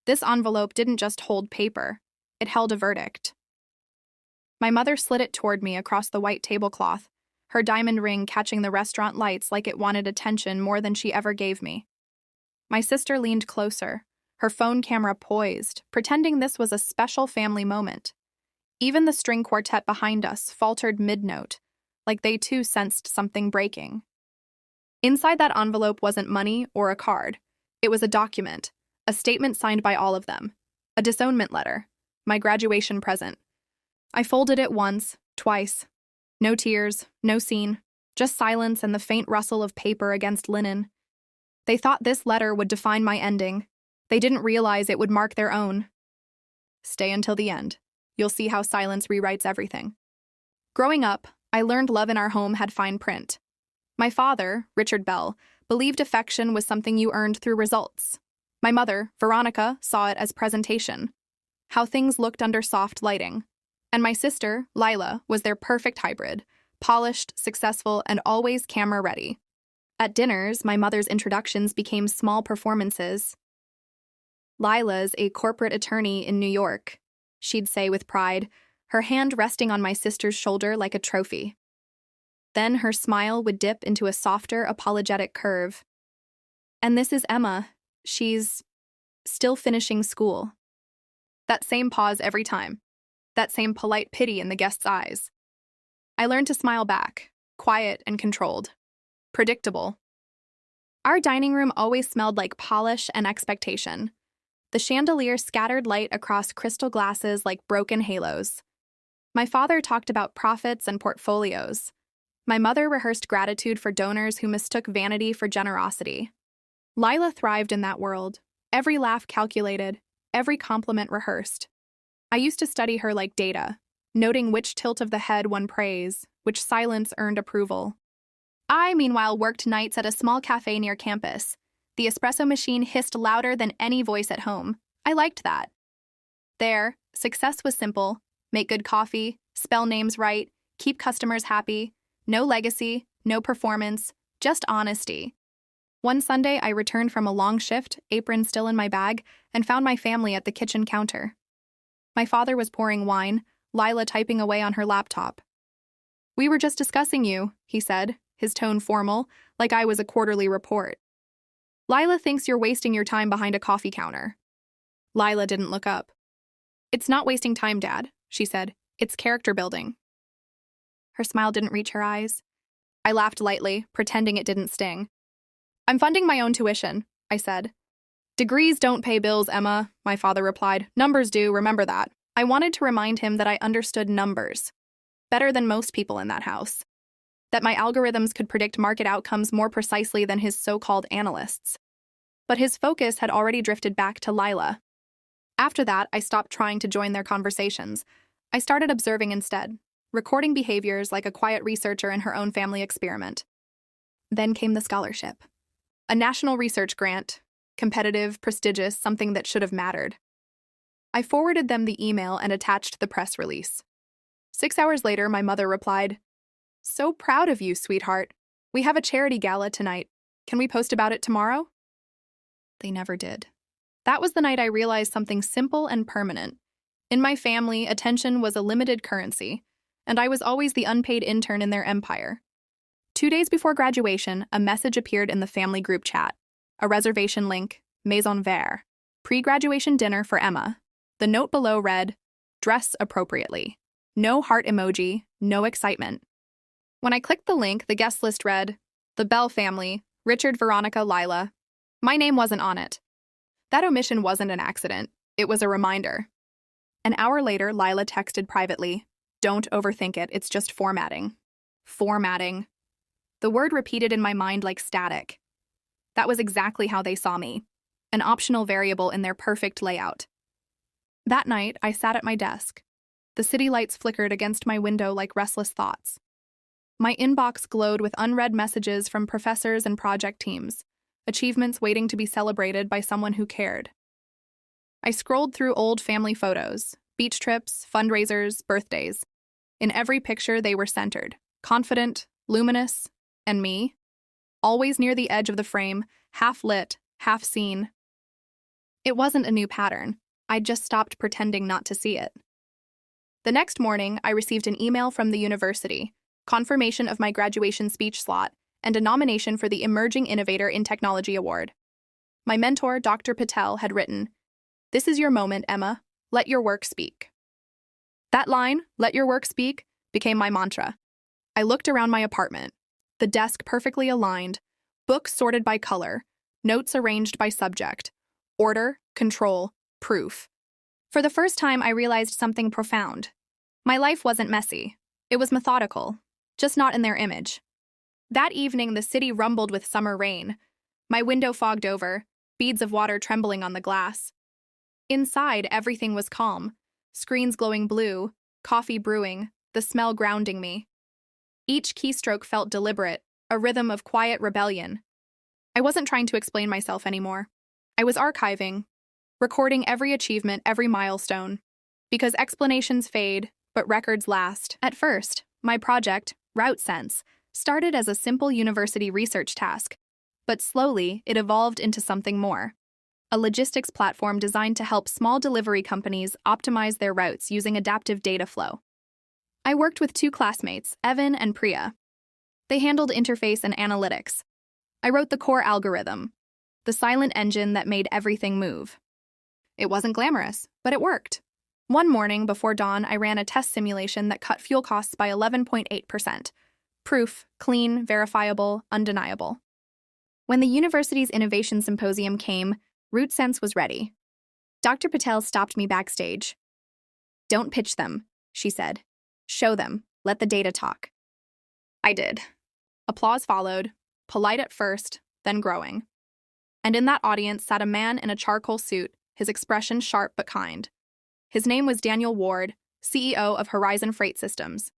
This envelope didn't just hold paper, it held a verdict. My mother slid it toward me across the white tablecloth, her diamond ring catching the restaurant lights like it wanted attention more than she ever gave me. My sister leaned closer, her phone camera poised, pretending this was a special family moment. Even the string quartet behind us faltered mid-note, like they too sensed something breaking. Inside that envelope wasn't money or a card. It was a document, a statement signed by all of them, a disownment letter, my graduation present. I folded it once, twice. No tears, no scene, just silence and the faint rustle of paper against linen. They thought this letter would define my ending. They didn't realize it would mark their own. Stay until the end. You'll see how silence rewrites everything. Growing up, I learned love in our home had fine print. My father, Richard Bell, believed affection was something you earned through results. My mother, Veronica, saw it as presentation, how things looked under soft lighting. And my sister, Lila, was their perfect hybrid, polished, successful, and always camera-ready. At dinners, my mother's introductions became small performances. Lila's a corporate attorney in New York, she'd say with pride, her hand resting on my sister's shoulder like a trophy. Then her smile would dip into a softer, apologetic curve. And this is Emma. She's still finishing school. That same pause every time. That same polite pity in the guest's eyes. I learned to smile back, quiet and controlled. Predictable. Our dining room always smelled like polish and expectation. The chandelier scattered light across crystal glasses like broken halos. My father talked about profits and portfolios. My mother rehearsed gratitude for donors who mistook vanity for generosity. Lila thrived in that world, every laugh calculated, every compliment rehearsed. I used to study her like data, noting which tilt of the head won praise, which silence earned approval. I, meanwhile, worked nights at a small cafe near campus. The espresso machine hissed louder than any voice at home. I liked that. There, success was simple: make good coffee, spell names right, keep customers happy. No legacy, no performance, just honesty. One Sunday, I returned from a long shift, apron still in my bag, and found my family at the kitchen counter. My father was pouring wine, Lila typing away on her laptop. "We were just discussing you," he said, his tone formal, like I was a quarterly report. "Lila thinks you're wasting your time behind a coffee counter." Lila didn't look up. "It's not wasting time, Dad," she said. "It's character building." Her smile didn't reach her eyes. I laughed lightly, pretending it didn't sting. "I'm funding my own tuition," I said. "Degrees don't pay bills, Emma," my father replied. "Numbers do, remember that." I wanted to remind him that I understood numbers better than most people in that house, that my algorithms could predict market outcomes more precisely than his so-called analysts. But his focus had already drifted back to Lila. After that, I stopped trying to join their conversations. I started observing instead, recording behaviors like a quiet researcher in her own family experiment. Then came the scholarship. A national research grant, competitive, prestigious, something that should have mattered. I forwarded them the email and attached the press release. 6 hours later, my mother replied, "So proud of you, sweetheart. We have a charity gala tonight. Can we post about it tomorrow?" They never did. That was the night I realized something simple and permanent. In my family, attention was a limited currency, and I was always the unpaid intern in their empire. 2 days before graduation, a message appeared in the family group chat. A reservation link, Maison Vert, pre-graduation dinner for Emma. The note below read, "Dress appropriately." No heart emoji, no excitement. When I clicked the link, the guest list read, "The Bell family, Richard, Veronica, Lila." My name wasn't on it. That omission wasn't an accident. It was a reminder. An hour later, Lila texted privately, "Don't overthink it, it's just formatting." Formatting. The word repeated in my mind like static. That was exactly how they saw me, an optional variable in their perfect layout. That night, I sat at my desk. The city lights flickered against my window like restless thoughts. My inbox glowed with unread messages from professors and project teams, achievements waiting to be celebrated by someone who cared. I scrolled through old family photos, beach trips, fundraisers, birthdays. In every picture, they were centered, confident, luminous, and me, always near the edge of the frame, half lit, half seen. It wasn't a new pattern. I'd just stopped pretending not to see it. The next morning, I received an email from the university, confirmation of my graduation speech slot, and a nomination for the Emerging Innovator in Technology Award. My mentor, Dr. Patel, had written, "This is your moment, Emma. Let your work speak." That line, "let your work speak," became my mantra. I looked around my apartment, the desk perfectly aligned, books sorted by color, notes arranged by subject, order, control, proof. For the first time, I realized something profound. My life wasn't messy. It was methodical, just not in their image. That evening, the city rumbled with summer rain. My window fogged over, beads of water trembling on the glass. Inside, everything was calm. Screens glowing blue, coffee brewing, the smell grounding me. Each keystroke felt deliberate, a rhythm of quiet rebellion. I wasn't trying to explain myself anymore. I was archiving, recording every achievement, every milestone. Because explanations fade, but records last. At first, my project, Sense, started as a simple university research task, but slowly it evolved into something more. A logistics platform designed to help small delivery companies optimize their routes using adaptive data flow. I worked with two classmates, Evan and Priya. They handled interface and analytics. I wrote the core algorithm, the silent engine that made everything move. It wasn't glamorous, but it worked. One morning before dawn, I ran a test simulation that cut fuel costs by 11.8%. Proof, clean, verifiable, undeniable. When the university's Innovation Symposium came, Sense was ready. Dr. Patel stopped me backstage. "Don't pitch them," she said. "Show them. Let the data talk." I did. Applause followed, polite at first, then growing. And in that audience sat a man in a charcoal suit, his expression sharp but kind. His name was Daniel Ward, CEO of Horizon Freight Systems.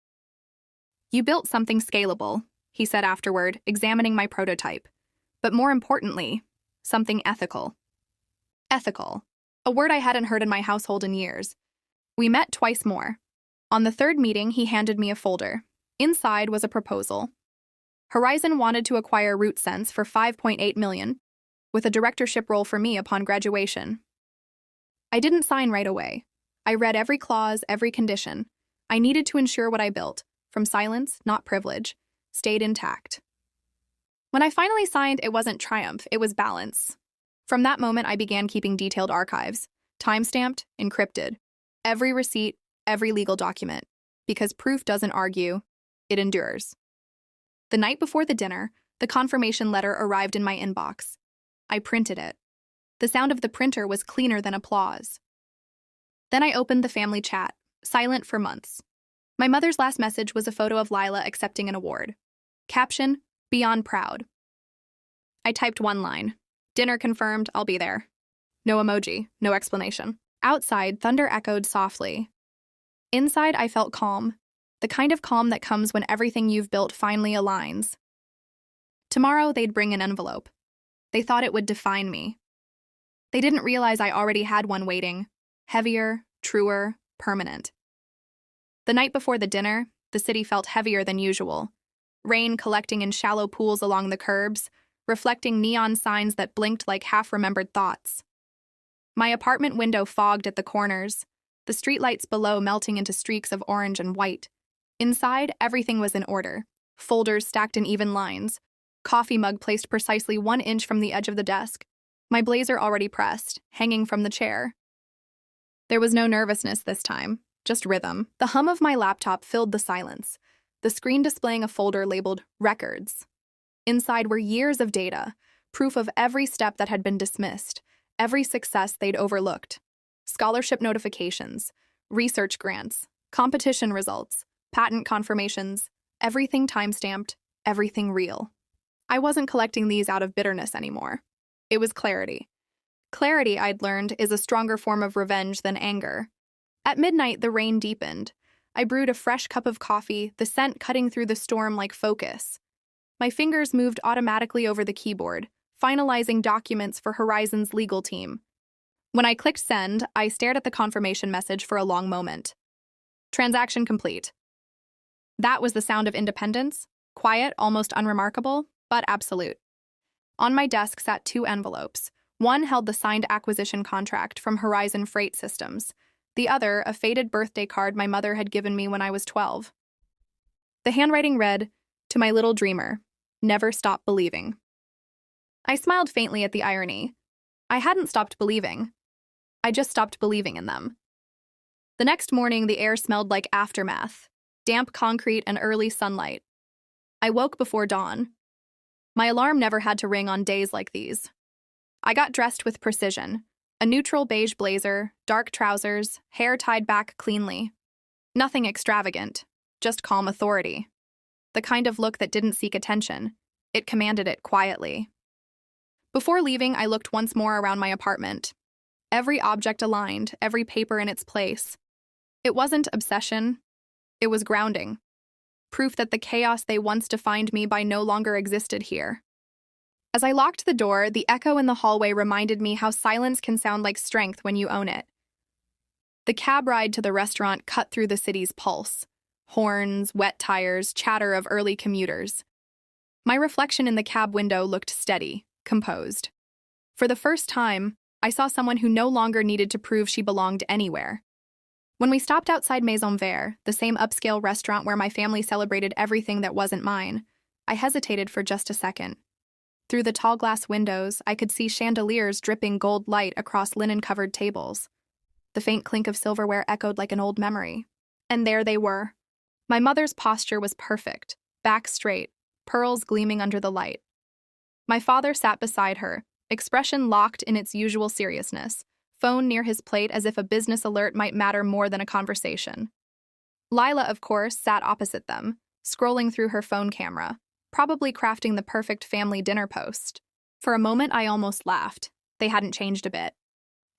"You built something scalable," he said afterward, examining my prototype. "But more importantly, something ethical." Ethical, a word I hadn't heard in my household in years. We met twice more. On the third meeting, he handed me a folder. Inside was a proposal. Horizon wanted to acquire Sense for $5.8 million, with a directorship role for me upon graduation. I didn't sign right away. I read every clause, every condition. I needed to ensure what I built, from silence, not privilege, stayed intact. When I finally signed, it wasn't triumph, it was balance. From that moment, I began keeping detailed archives, time-stamped, encrypted. Every receipt, every legal document. Because proof doesn't argue, it endures. The night before the dinner, the confirmation letter arrived in my inbox. I printed it. The sound of the printer was cleaner than applause. Then I opened the family chat, silent for months. My mother's last message was a photo of Lila accepting an award. Caption, "Beyond proud." I typed one line. "Dinner confirmed, I'll be there." No emoji, no explanation. Outside, thunder echoed softly. Inside, I felt calm, the kind of calm that comes when everything you've built finally aligns. Tomorrow, they'd bring an envelope. They thought it would define me. They didn't realize I already had one waiting, heavier, truer, permanent. The night before the dinner, the city felt heavier than usual. Rain collecting in shallow pools along the curbs, reflecting neon signs that blinked like half-remembered thoughts. My apartment window fogged at the corners, the streetlights below melting into streaks of orange and white. Inside, everything was in order. Folders stacked in even lines, coffee mug placed precisely 1 inch from the edge of the desk, my blazer already pressed, hanging from the chair. There was no nervousness this time, just rhythm. The hum of my laptop filled the silence, the screen displaying a folder labeled Records. Inside were years of data, proof of every step that had been dismissed, every success they'd overlooked. Scholarship notifications, research grants, competition results, patent confirmations, everything time-stamped, everything real. I wasn't collecting these out of bitterness anymore. It was clarity. Clarity, I'd learned, is a stronger form of revenge than anger. At midnight, the rain deepened. I brewed a fresh cup of coffee, the scent cutting through the storm like focus. My fingers moved automatically over the keyboard, finalizing documents for Horizon's legal team. When I clicked send, I stared at the confirmation message for a long moment. Transaction complete. That was the sound of independence, quiet, almost unremarkable, but absolute. On my desk sat 2 envelopes, One held the signed acquisition contract from Horizon Freight Systems, the other a faded birthday card my mother had given me when I was 12. The handwriting read, "To my little dreamer, never stop believing." I smiled faintly at the irony. I hadn't stopped believing. I just stopped believing in them. The next morning, the air smelled like aftermath, damp concrete and early sunlight. I woke before dawn. My alarm never had to ring on days like these. I got dressed with precision. A neutral beige blazer, dark trousers, hair tied back cleanly. Nothing extravagant, just calm authority. The kind of look that didn't seek attention. It commanded it quietly. Before leaving, I looked once more around my apartment. Every object aligned, every paper in its place. It wasn't obsession. It was grounding. Proof that the chaos they once defined me by no longer existed here. As I locked the door, the echo in the hallway reminded me how silence can sound like strength when you own it. The cab ride to the restaurant cut through the city's pulse. Horns, wet tires, chatter of early commuters. My reflection in the cab window looked steady, composed. For the first time, I saw someone who no longer needed to prove she belonged anywhere. When we stopped outside Maison Vert, the same upscale restaurant where my family celebrated everything that wasn't mine, I hesitated for just a second. Through the tall glass windows, I could see chandeliers dripping gold light across linen-covered tables. The faint clink of silverware echoed like an old memory. And there they were. My mother's posture was perfect, back straight, pearls gleaming under the light. My father sat beside her, expression locked in its usual seriousness, phone near his plate as if a business alert might matter more than a conversation. Lila, of course, sat opposite them, scrolling through her phone camera, probably crafting the perfect family dinner post. For a moment, I almost laughed. They hadn't changed a bit.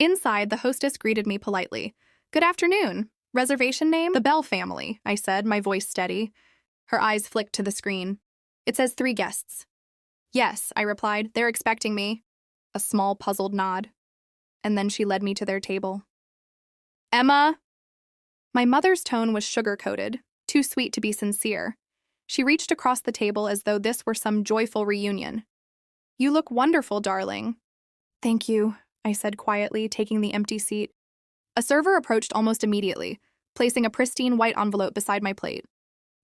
Inside, the hostess greeted me politely. "Good afternoon. Reservation name?" "The Bell family," I said, my voice steady. Her eyes flicked to the screen. "It says 3 guests." "Yes," I replied. "They're expecting me." A small, puzzled nod. And then she led me to their table. "Emma!" My mother's tone was sugar-coated, too sweet to be sincere. She reached across the table as though this were some joyful reunion. "You look wonderful, darling." "Thank you," I said quietly, taking the empty seat. A server approached almost immediately, placing a pristine white envelope beside my plate.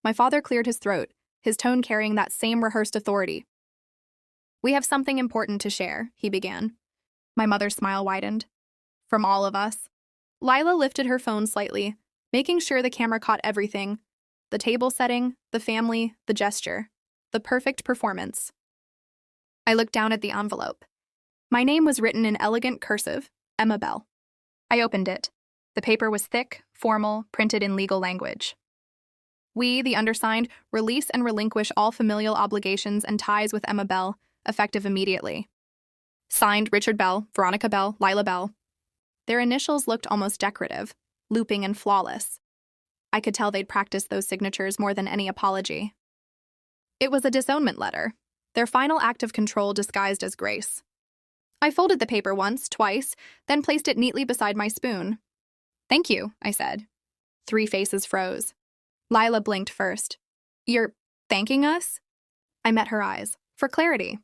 My father cleared his throat, his tone carrying that same rehearsed authority. "We have something important to share," he began. My mother's smile widened. "From all of us." Lila lifted her phone slightly, making sure the camera caught everything. The table setting, the family, the gesture. The perfect performance. I looked down at the envelope. My name was written in elegant cursive, Emma Bell. I opened it. The paper was thick, formal, printed in legal language. "We, the undersigned, release and relinquish all familial obligations and ties with Emma Bell, effective immediately. Signed, Richard Bell, Veronica Bell, Lila Bell." Their initials looked almost decorative, looping and flawless. I could tell they'd practiced those signatures more than any apology. It was a disownment letter, their final act of control disguised as grace. I folded the paper once, twice, then placed it neatly beside my spoon. "Thank you," I said. 3 faces froze. Lila blinked first. "You're thanking us?" I met her eyes. For clarity.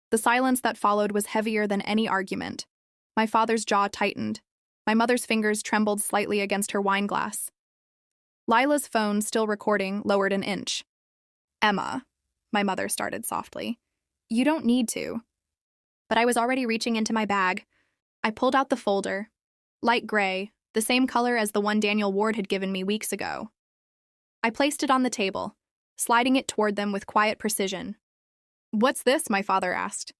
The silence that followed was heavier than any argument. My father's jaw tightened. My mother's fingers trembled slightly against her wine glass. Lila's phone, still recording, lowered an inch. "Emma," my mother started softly. "You don't need to." But I was already reaching into my bag. I pulled out the folder. Light gray, the same color as the one Daniel Ward had given me weeks ago. I placed it on the table, sliding it toward them with quiet precision. "What's this?" my father asked.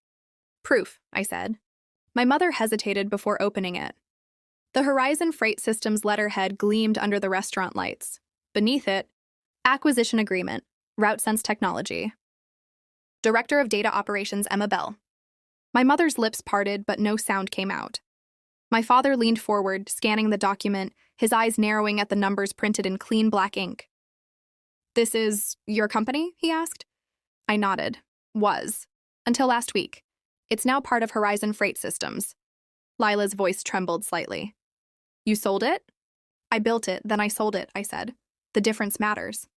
"Proof," I said. My mother hesitated before opening it. The Horizon Freight Systems letterhead gleamed under the restaurant lights. Beneath it, Acquisition Agreement, RouteSense Technology. Director of Data Operations Emma Bell. My mother's lips parted, but no sound came out. My father leaned forward, scanning the document, his eyes narrowing at the numbers printed in clean black ink. "This is your company?" he asked. I nodded. "Was. Until last week. It's now part of Horizon Freight Systems." Lila's voice trembled slightly. "You sold it?" "I built it, then I sold it," I said. "The difference matters."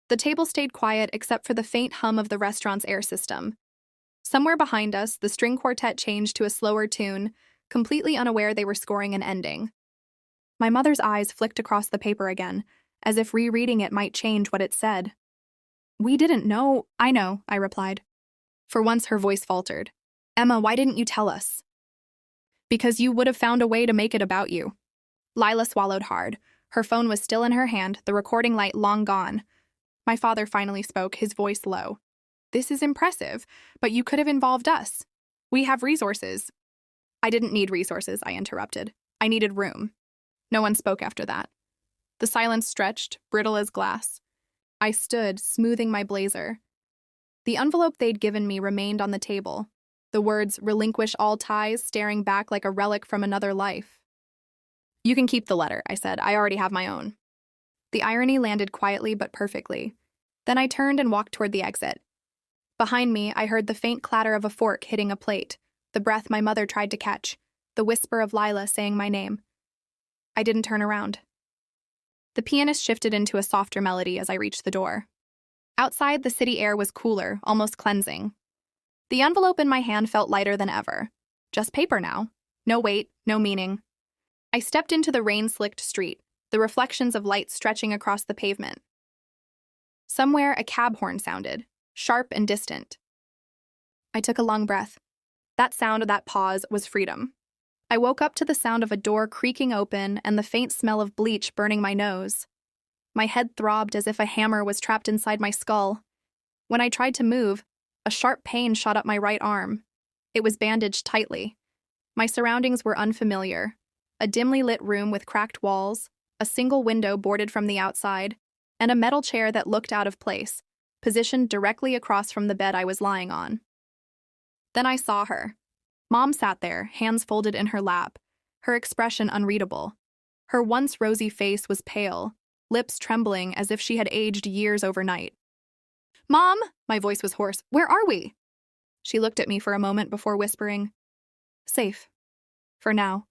The table stayed quiet except for the faint hum of the restaurant's air system. Somewhere behind us, the string quartet changed to a slower tune, completely unaware they were scoring an ending. My mother's eyes flicked across the paper again, as if rereading it might change what it said. "We didn't know." "I know," I replied. For once her voice faltered. "Emma, why didn't you tell us?" "Because you would have found a way to make it about you." Lila swallowed hard. Her phone was still in her hand, the recording light long gone. My father finally spoke, his voice low. "This is impressive, but you could have involved us. We have resources." "I didn't need resources," I interrupted. "I needed room." No one spoke after that. The silence stretched, brittle as glass. I stood, smoothing my blazer. The envelope they'd given me remained on the table, the words "relinquish all ties" staring back like a relic from another life. "You can keep the letter," I said. "I already have my own." The irony landed quietly but perfectly. Then I turned and walked toward the exit. Behind me, I heard the faint clatter of a fork hitting a plate, the breath my mother tried to catch, the whisper of Lila saying my name. I didn't turn around. The pianist shifted into a softer melody as I reached the door. Outside, the city air was cooler, almost cleansing. The envelope in my hand felt lighter than ever. Just paper now. No weight, no meaning. I stepped into the rain-slicked street, the reflections of light stretching across the pavement. Somewhere, a cab horn sounded, sharp and distant. I took a long breath. That sound of that pause was freedom. I woke up to the sound of a door creaking open and the faint smell of bleach burning my nose. My head throbbed as if a hammer was trapped inside my skull. When I tried to move, a sharp pain shot up my right arm. It was bandaged tightly. My surroundings were unfamiliar. A dimly lit room with cracked walls, a single window boarded from the outside, and a metal chair that looked out of place, positioned directly across from the bed I was lying on. Then I saw her. Mom sat there, hands folded in her lap, her expression unreadable. Her once rosy face was pale, lips trembling as if she had aged years overnight. "Mom!" My voice was hoarse. "Where are we?" She looked at me for a moment before whispering, "Safe. For now."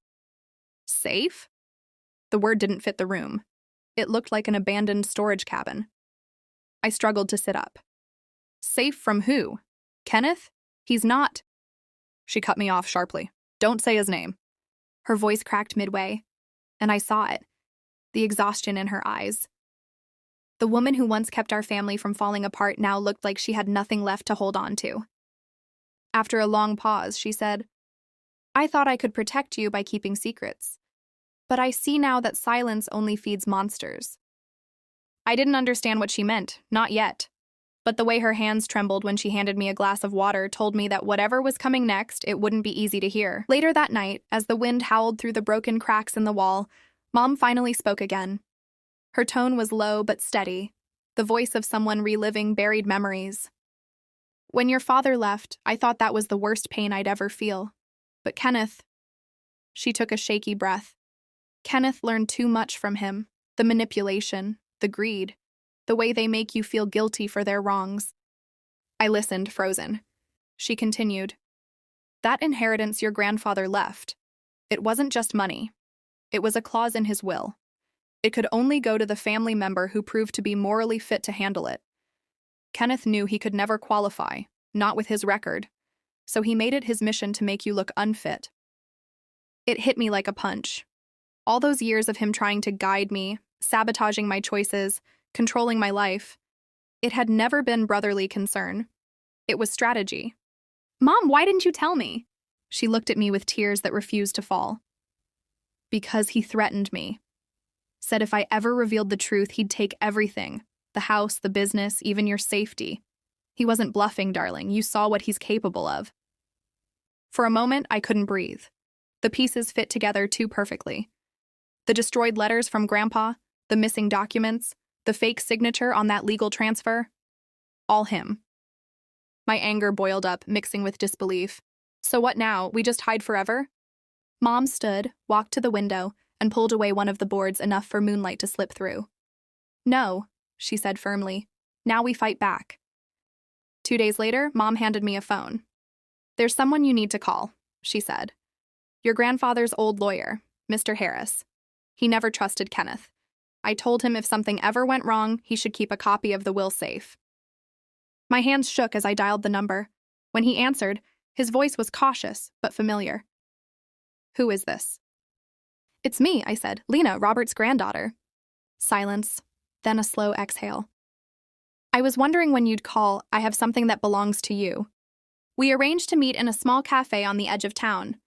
Safe? The word didn't fit the room. It looked like an abandoned storage cabin. I struggled to sit up. "Safe from who? Kenneth? He's not." She cut me off sharply. "Don't say his name." Her voice cracked midway, and I saw it, the exhaustion in her eyes. The woman who once kept our family from falling apart now looked like she had nothing left to hold on to. After a long pause, she said, "I thought I could protect you by keeping secrets, but I see now that silence only feeds monsters." I didn't understand what she meant, not yet. But the way her hands trembled when she handed me a glass of water told me that whatever was coming next, it wouldn't be easy to hear. Later that night, as the wind howled through the broken cracks in the wall, Mom finally spoke again. Her tone was low but steady, the voice of someone reliving buried memories. "When your father left, I thought that was the worst pain I'd ever feel. But Kenneth..." She took a shaky breath. "Kenneth learned too much from him. The manipulation, the greed, the way they make you feel guilty for their wrongs." I listened, frozen. She continued, "That inheritance your grandfather left, it wasn't just money. It was a clause in his will. It could only go to the family member who proved to be morally fit to handle it. Kenneth knew he could never qualify, not with his record, so he made it his mission to make you look unfit." It hit me like a punch. All those years of him trying to guide me, sabotaging my choices, controlling my life, it had never been brotherly concern. It was strategy. "Mom, why didn't you tell me?" She looked at me with tears that refused to fall. "Because he threatened me. Said if I ever revealed the truth, he'd take everything. The house, the business, even your safety. He wasn't bluffing, darling. You saw what he's capable of." For a moment, I couldn't breathe. The pieces fit together too perfectly. The destroyed letters from Grandpa, the missing documents, the fake signature on that legal transfer. All him. My anger boiled up, mixing with disbelief. "So what now? We just hide forever?" Mom stood, walked to the window, and pulled away one of the boards enough for moonlight to slip through. "No," she said firmly. "Now we fight back." 2 days later, Mom handed me a phone. "There's someone you need to call," she said. "Your grandfather's old lawyer, Mr. Harris. He never trusted Kenneth. I told him if something ever went wrong, he should keep a copy of the will safe." My hands shook as I dialed the number. When he answered, his voice was cautious but familiar. "Who is this?" "It's me," I said. "Lena, Robert's granddaughter." Silence, then a slow exhale. "I was wondering when you'd call. I have something that belongs to you." We arranged to meet in a small cafe on the edge of town.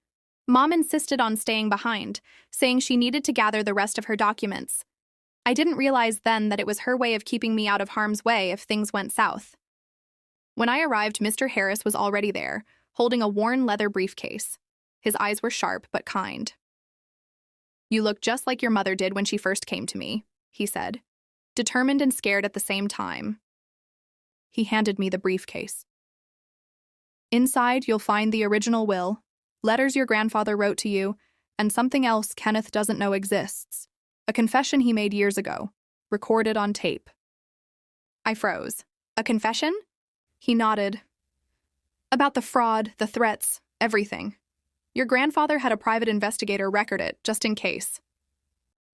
Mom insisted on staying behind, saying she needed to gather the rest of her documents. I didn't realize then that it was her way of keeping me out of harm's way if things went south. When I arrived, Mr. Harris was already there, holding a worn leather briefcase. His eyes were sharp but kind. "You look just like your mother did when she first came to me," he said, determined and scared at the same time. He handed me the briefcase. "Inside, you'll find the original will, letters your grandfather wrote to you, and something else Kenneth doesn't know exists. A confession he made years ago, recorded on tape." I froze. "A confession?" He nodded. "About the fraud, the threats, everything. Your grandfather had a private investigator record it, just in case."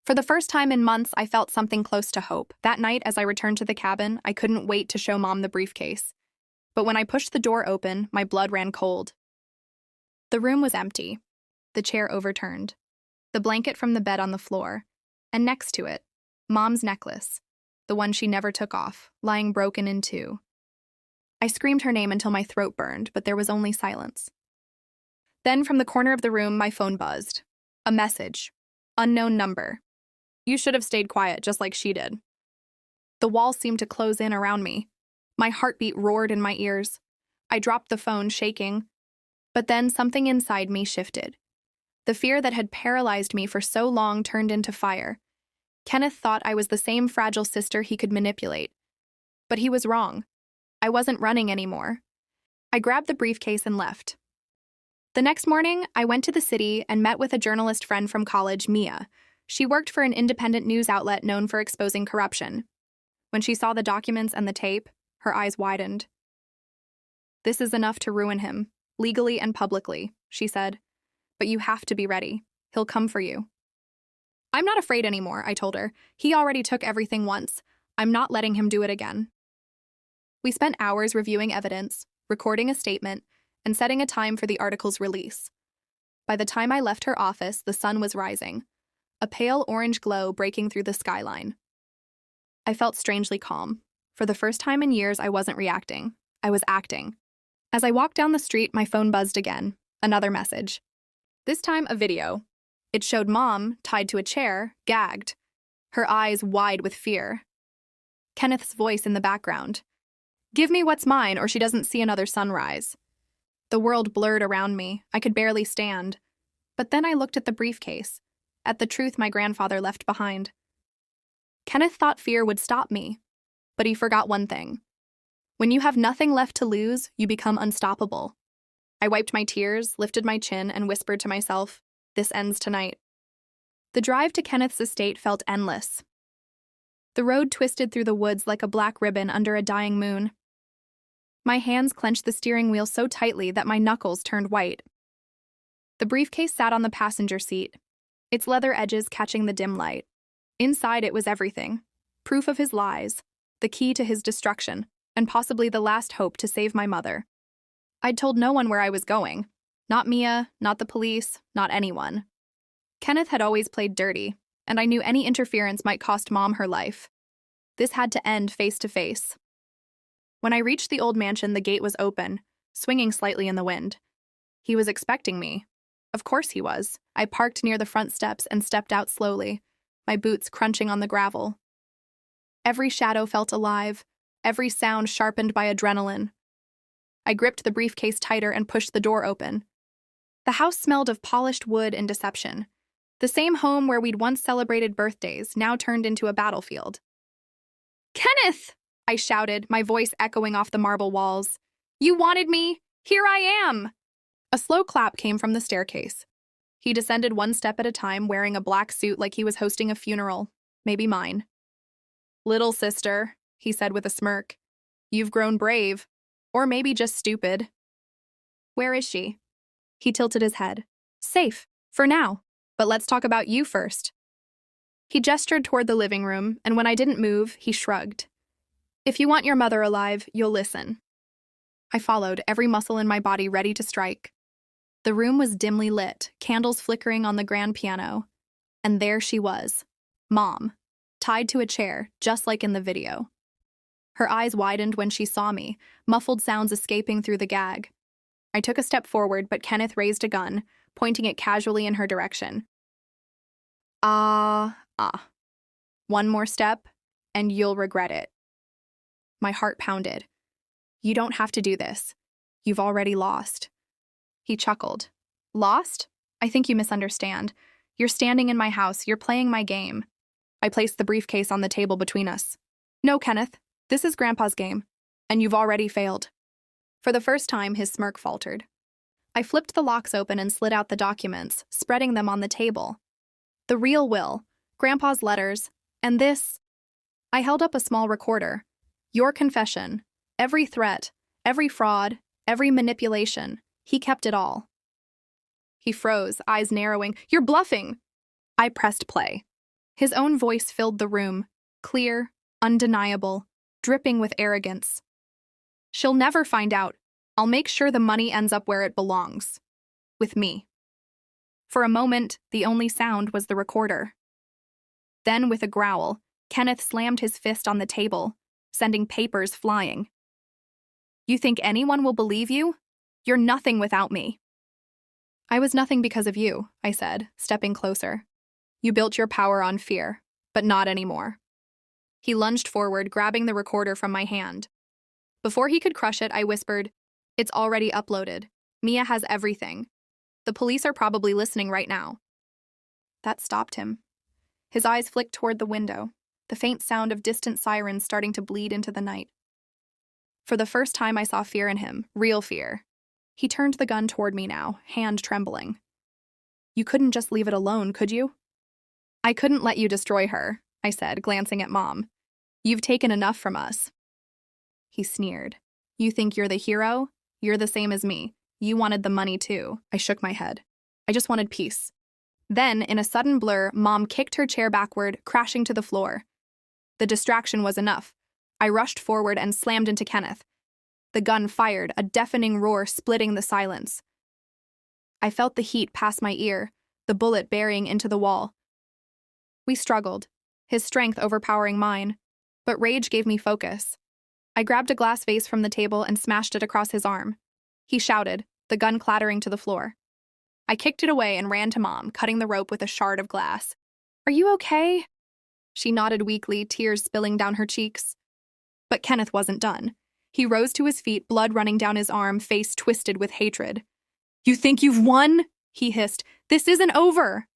For the first time in months, I felt something close to hope. That night, as I returned to the cabin, I couldn't wait to show Mom the briefcase. But when I pushed the door open, my blood ran cold. The room was empty, the chair overturned, the blanket from the bed on the floor, and next to it, Mom's necklace, the one she never took off, lying broken in two. I screamed her name until my throat burned, but there was only silence. Then, from the corner of the room, my phone buzzed. A message. Unknown number. "You should have stayed quiet, just like she did." The walls seemed to close in around me. My heartbeat roared in my ears. I dropped the phone, shaking. But then something inside me shifted. The fear that had paralyzed me for so long turned into fire. Kenneth thought I was the same fragile sister he could manipulate. But he was wrong. I wasn't running anymore. I grabbed the briefcase and left. The next morning, I went to the city and met with a journalist friend from college, Mia. She worked for an independent news outlet known for exposing corruption. When she saw the documents and the tape, her eyes widened. "This is enough to ruin him, legally and publicly," she said. "But you have to be ready. He'll come for you." "I'm not afraid anymore," I told her. "He already took everything once. I'm not letting him do it again." We spent hours reviewing evidence, recording a statement, and setting a time for the article's release. By the time I left her office, the sun was rising, a pale orange glow breaking through the skyline. I felt strangely calm. For the first time in years, I wasn't reacting. I was acting. As I walked down the street, my phone buzzed again. Another message. This time, a video. It showed Mom, tied to a chair, gagged, her eyes wide with fear. Kenneth's voice in the background. "Give me what's mine, or she doesn't see another sunrise." The world blurred around me. I could barely stand. But then I looked at the briefcase, at the truth my grandfather left behind. Kenneth thought fear would stop me, but he forgot one thing. When you have nothing left to lose, you become unstoppable. I wiped my tears, lifted my chin, and whispered to myself, "This ends tonight." The drive to Kenneth's estate felt endless. The road twisted through the woods like a black ribbon under a dying moon. My hands clenched the steering wheel so tightly that my knuckles turned white. The briefcase sat on the passenger seat, its leather edges catching the dim light. Inside it was everything. Proof of his lies, the key to his destruction, and possibly the last hope to save my mother. I'd told no one where I was going. Not Mia, not the police, not anyone. Kenneth had always played dirty, and I knew any interference might cost Mom her life. This had to end face to face. When I reached the old mansion, the gate was open, swinging slightly in the wind. He was expecting me. Of course he was. I parked near the front steps and stepped out slowly, my boots crunching on the gravel. Every shadow felt alive, every sound sharpened by adrenaline. I gripped the briefcase tighter and pushed the door open. The house smelled of polished wood and deception. The same home where we'd once celebrated birthdays now turned into a battlefield. "Kenneth!" I shouted, my voice echoing off the marble walls. "You wanted me? Here I am!" A slow clap came from the staircase. He descended one step at a time, wearing a black suit like he was hosting a funeral, maybe mine. "Little sister," he said with a smirk. "You've grown brave. Or maybe just stupid." "Where is she?" He tilted his head. "Safe, for now. But let's talk about you first." He gestured toward the living room, and when I didn't move, he shrugged. "If you want your mother alive, you'll listen." I followed, every muscle in my body ready to strike. The room was dimly lit, candles flickering on the grand piano. And there she was, Mom, tied to a chair, just like in the video. Her eyes widened when she saw me, muffled sounds escaping through the gag. I took a step forward, but Kenneth raised a gun, pointing it casually in her direction. One more step, and you'll regret it. My heart pounded. You don't have to do this. You've already lost. He chuckled. Lost? I think you misunderstand. You're standing in my house. You're playing my game. I placed the briefcase on the table between us. No, Kenneth. This is Grandpa's game. And you've already failed. For the first time, his smirk faltered. I flipped the locks open and slid out the documents, spreading them on the table. The real will, Grandpa's letters, and this. I held up a small recorder. Your confession. Every threat, every fraud, every manipulation. He kept it all. He froze, eyes narrowing. You're bluffing! I pressed play. His own voice filled the room, clear, undeniable, dripping with arrogance. She'll never find out. I'll make sure the money ends up where it belongs. With me. For a moment, the only sound was the recorder. Then, with a growl, Kenneth slammed his fist on the table, sending papers flying. You think anyone will believe you? You're nothing without me. I was nothing because of you, I said, stepping closer. You built your power on fear, but not anymore. He lunged forward, grabbing the recorder from my hand. Before he could crush it, I whispered, It's already uploaded. Mia has everything. The police are probably listening right now. That stopped him. His eyes flicked toward the window, the faint sound of distant sirens starting to bleed into the night. For the first time, I saw fear in him, real fear. He turned the gun toward me now, hand trembling. You couldn't just leave it alone, could you? I couldn't let you destroy her, I said, glancing at Mom. You've taken enough from us. He sneered. You think you're the hero? You're the same as me. You wanted the money too. I shook my head. I just wanted peace. Then, in a sudden blur, Mom kicked her chair backward, crashing to the floor. The distraction was enough. I rushed forward and slammed into Kenneth. The gun fired, a deafening roar splitting the silence. I felt the heat pass my ear, the bullet burying into the wall. We struggled, his strength overpowering mine, but rage gave me focus. I grabbed a glass vase from the table and smashed it across his arm. He shouted, the gun clattering to the floor. I kicked it away and ran to Mom, cutting the rope with a shard of glass. Are you okay? She nodded weakly, tears spilling down her cheeks. But Kenneth wasn't done. He rose to his feet, blood running down his arm, face twisted with hatred. You think you've won? He hissed. This isn't over.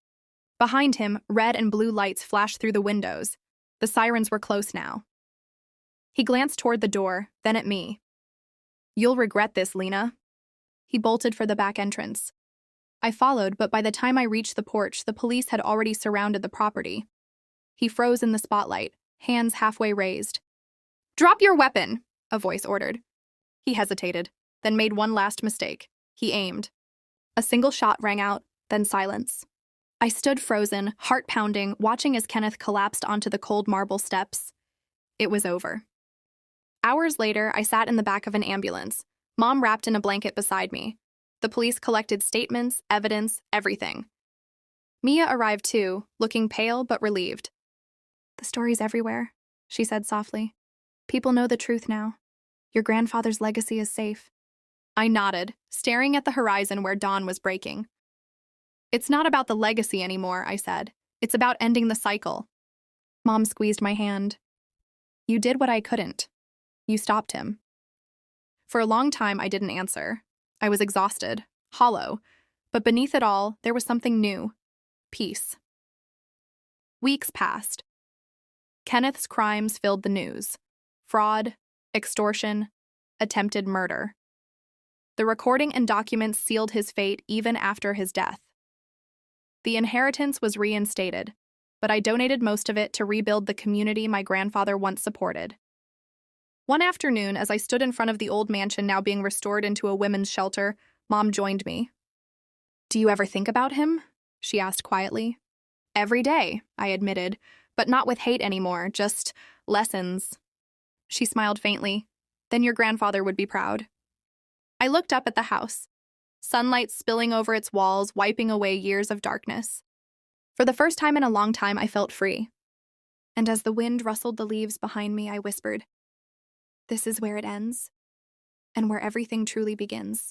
Behind him, red and blue lights flashed through the windows. The sirens were close now. He glanced toward the door, then at me. You'll regret this, Lena. He bolted for the back entrance. I followed, but by the time I reached the porch, the police had already surrounded the property. He froze in the spotlight, hands halfway raised. Drop your weapon, a voice ordered. He hesitated, then made one last mistake. He aimed. A single shot rang out, then silence. I stood frozen, heart pounding, watching as Kenneth collapsed onto the cold marble steps. It was over. Hours later, I sat in the back of an ambulance, Mom wrapped in a blanket beside me. The police collected statements, evidence, everything. Mia arrived too, looking pale but relieved. The story's everywhere, she said softly. People know the truth now. Your grandfather's legacy is safe. I nodded, staring at the horizon where dawn was breaking. It's not about the legacy anymore, I said. It's about ending the cycle. Mom squeezed my hand. You did what I couldn't. You stopped him. For a long time, I didn't answer. I was exhausted, hollow, but beneath it all, there was something new. Peace. Weeks passed. Kenneth's crimes filled the news. Fraud, extortion, attempted murder. The recording and documents sealed his fate even after his death. The inheritance was reinstated, but I donated most of it to rebuild the community my grandfather once supported. One afternoon, as I stood in front of the old mansion now being restored into a women's shelter, Mom joined me. Do you ever think about him? She asked quietly. Every day, I admitted, but not with hate anymore, just lessons. She smiled faintly. Then your grandfather would be proud. I looked up at the house, sunlight spilling over its walls, wiping away years of darkness. For the first time in a long time, I felt free. And as the wind rustled the leaves behind me, I whispered, "This is where it ends, and where everything truly begins."